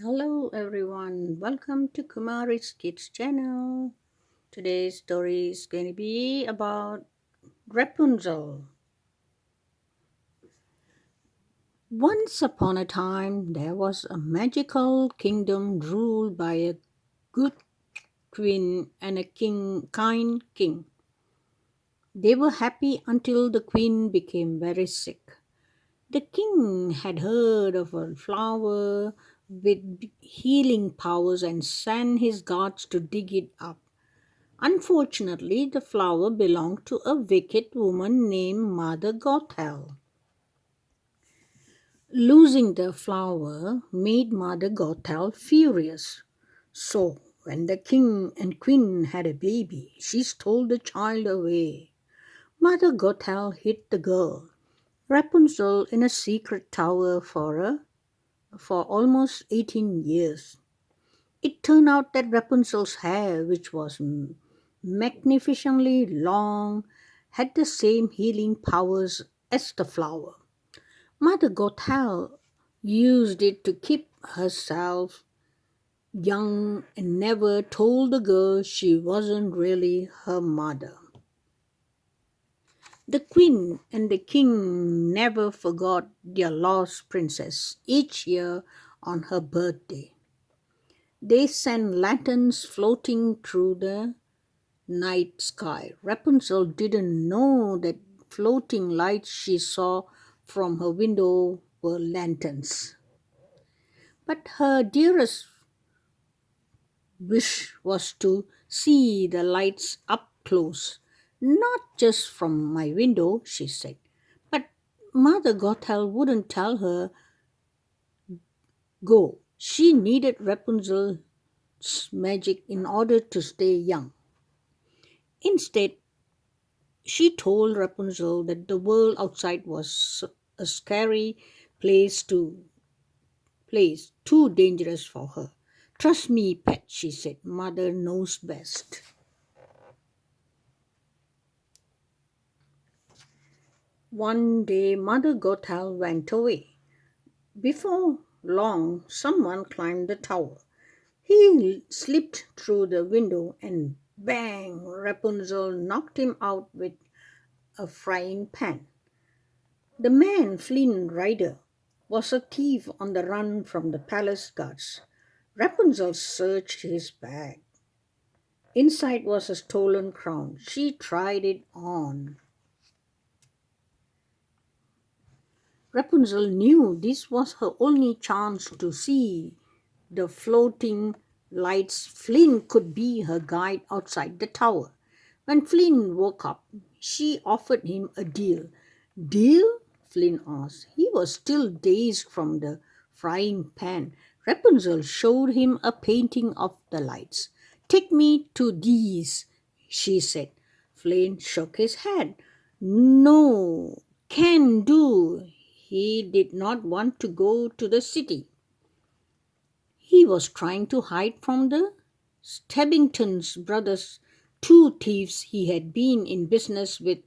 Hello everyone, welcome to Kumari's Kids channel. Today's story is going to be about Rapunzel. Once upon a time, there was a magical kingdom ruled by a good queen and a kind king. They were happy until the queen became very sick. The king had heard of a flower with healing powers and sent his guards to dig it up. Unfortunately, the flower belonged to a wicked woman named Mother Gothel. Losing the flower made Mother Gothel furious. So, when the king and queen had a baby, she stole the child away. Mother Gothel hid the girl, Rapunzel, in a secret tower for almost 18 years. It turned out that Rapunzel's hair, which was magnificently long, had the same healing powers as the flower. Mother Gothel used it to keep herself young and never told the girl she wasn't really her mother. The queen and the king never forgot their lost princess each year on her birthday. They sent lanterns floating through the night sky. Rapunzel didn't know that floating lights she saw from her window were lanterns. But her dearest wish was to see the lights up close. Not just from my window, she said. But Mother Gothel wouldn't tell her go. She needed Rapunzel's magic in order to stay young. Instead, she told Rapunzel that the world outside was a scary place to place, too dangerous for her. Trust me, pet, she said. Mother knows best. One day, Mother Gothel went away. Before long, someone climbed the tower. He slipped through the window and bang! Rapunzel knocked him out with a frying pan. The man, Flynn Rider, was a thief on the run from the palace guards. Rapunzel searched his bag. Inside was a stolen crown. She tried it on. Rapunzel knew this was her only chance to see the floating lights. Flynn could be her guide outside the tower. When Flynn woke up, she offered him a deal. Deal? Flynn asked. He was still dazed from the frying pan. Rapunzel showed him a painting of the lights. Take me to these, she said. Flynn shook his head. No, can do. He did not want to go to the city. He was trying to hide from the Stabbington's brothers, two thieves he had been in business with.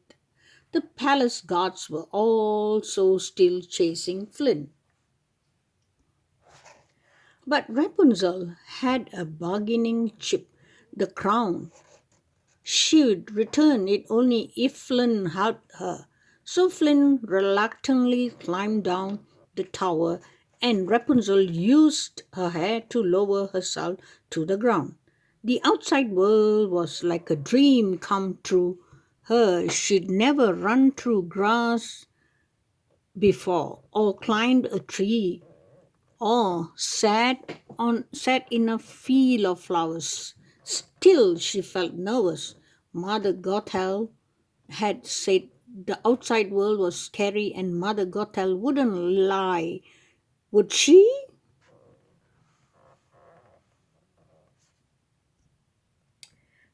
The palace guards were also still chasing Flynn. But Rapunzel had a bargaining chip, the crown. She'd return it only if Flynn helped her. So Flynn reluctantly climbed down the tower, and Rapunzel used her hair to lower herself to the ground. The outside world was like a dream come true. Her, she'd never run through grass before, or climbed a tree, or sat in a field of flowers. Still she felt nervous. Mother Gothel had said the outside world was scary, and Mother Gothel wouldn't lie, would she?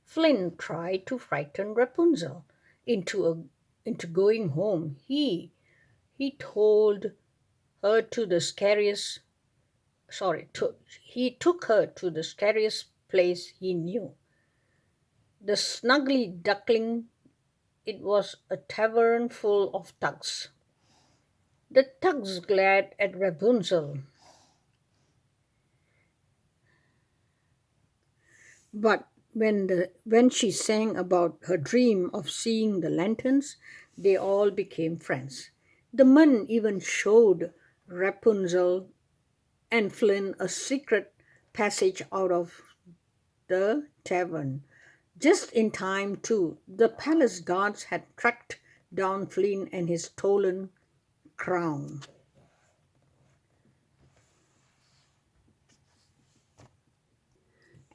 Flynn tried to frighten Rapunzel into going home. He told her to the scariest he took her to the scariest place he knew. The Snuggly Duckling. It was a tavern full of thugs. The thugs glared at Rapunzel. But when she sang about her dream of seeing the lanterns, they all became friends. The men even showed Rapunzel and Flynn a secret passage out of the tavern. Just in time, too, the palace guards had tracked down Flynn and his stolen crown.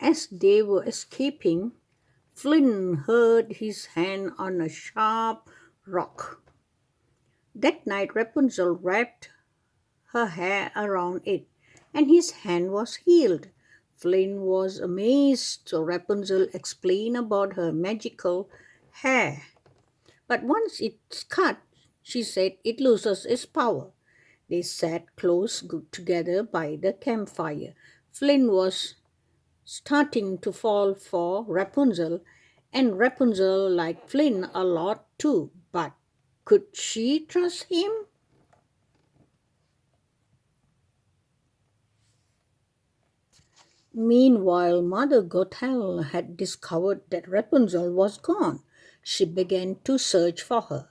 As they were escaping, Flynn heard his hand on a sharp rock. That night, Rapunzel wrapped her hair around it, and his hand was healed. Flynn was amazed, so Rapunzel explained about her magical hair. But once it's cut, she said it loses its power. They sat together by the campfire. Flynn was starting to fall for Rapunzel, and Rapunzel liked Flynn a lot too. But could she trust him? Meanwhile, Mother Gothel had discovered that Rapunzel was gone. She began to search for her.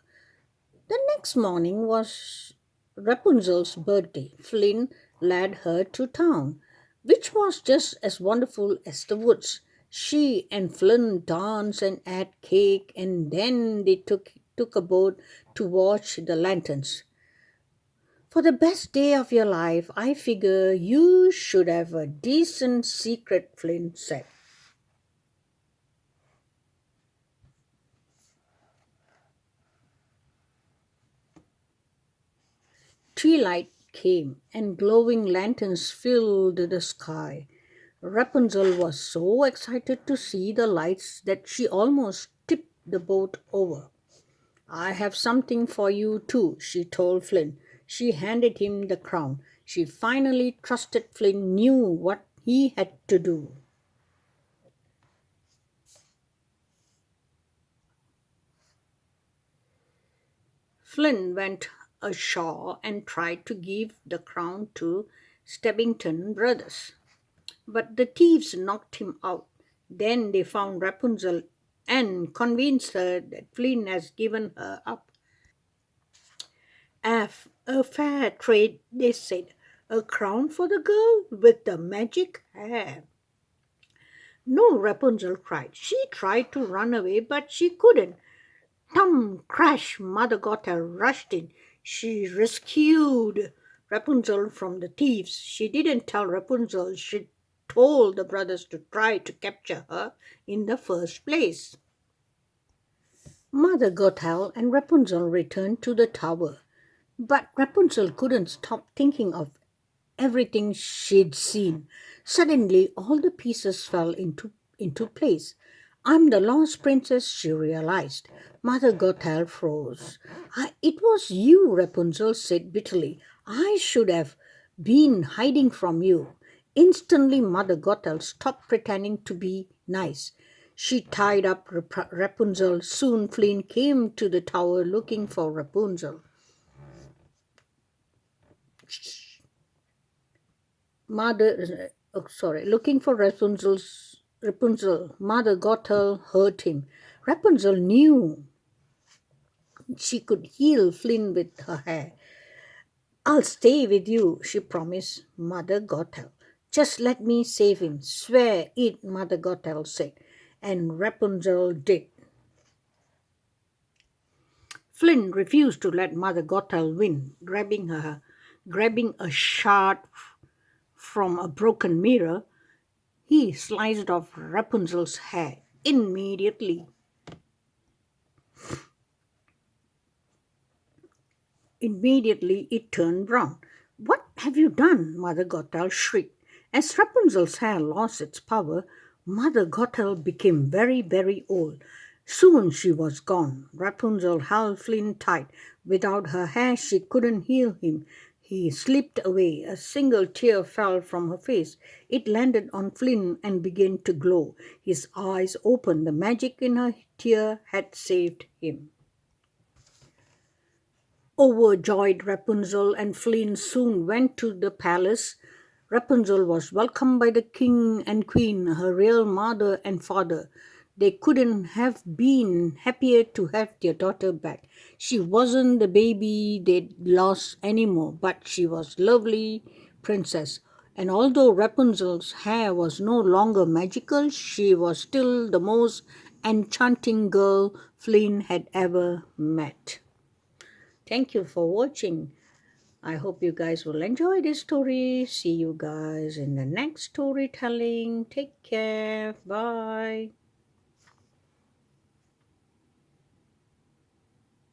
The next morning was Rapunzel's birthday. Flynn led her to town, which was just as wonderful as the woods. She and Flynn danced and ate cake, and then they took a boat to watch the lanterns. For the best day of your life, I figure you should have a decent secret, Flynn said. Twilight came, and glowing lanterns filled the sky. Rapunzel was so excited to see the lights that she almost tipped the boat over. I have something for you too, she told Flynn. She handed him the crown. She finally trusted Flynn knew what he had to do. Flynn went ashore and tried to give the crown to Stebbington brothers. But the thieves knocked him out. Then they found Rapunzel and convinced her that Flynn has given her up. A fair trade, they said. A crown for the girl with the magic hair. No, Rapunzel cried. She tried to run away, but she couldn't. Thump, crash, Mother Gothel rushed in. She rescued Rapunzel from the thieves. She didn't tell Rapunzel she told the brothers to try to capture her in the first place. Mother Gothel and Rapunzel returned to the tower. But Rapunzel couldn't stop thinking of everything she'd seen. Suddenly, all the pieces fell into place. I'm the lost princess, she realized. Mother Gothel froze. It was you, Rapunzel said bitterly. I should have been hiding from you. Instantly, Mother Gothel stopped pretending to be nice. She tied up Rapunzel. Soon, Flynn came to the tower looking for Rapunzel. Looking for Rapunzel. Mother Gothel heard him. Rapunzel knew she could heal Flynn with her hair. I'll stay with you, she promised Mother Gothel. Just let me save him. Swear it, Mother Gothel said. And Rapunzel did. Flynn refused to let Mother Gothel win, grabbing a shard from a broken mirror. He sliced off Rapunzel's hair. Immediately it turned brown. What have you done? Mother Gothel shrieked. As Rapunzel's hair lost its power, Mother Gothel became very, very old. Soon she was gone. Rapunzel held Flynn tight. Without her hair, she couldn't heal him. He slipped away. A single tear fell from her face. It landed on Flynn and began to glow. His eyes opened. The magic in her tear had saved him. Overjoyed, Rapunzel and Flynn soon went to the palace. Rapunzel was welcomed by the king and queen, her real mother and father. They couldn't have been happier to have their daughter back. She wasn't the baby they'd lost anymore, but she was lovely princess. And although Rapunzel's hair was no longer magical, she was still the most enchanting girl Flynn had ever met. Thank you for watching. I hope you guys will enjoy this story. See you guys in the next storytelling. Take care. Bye.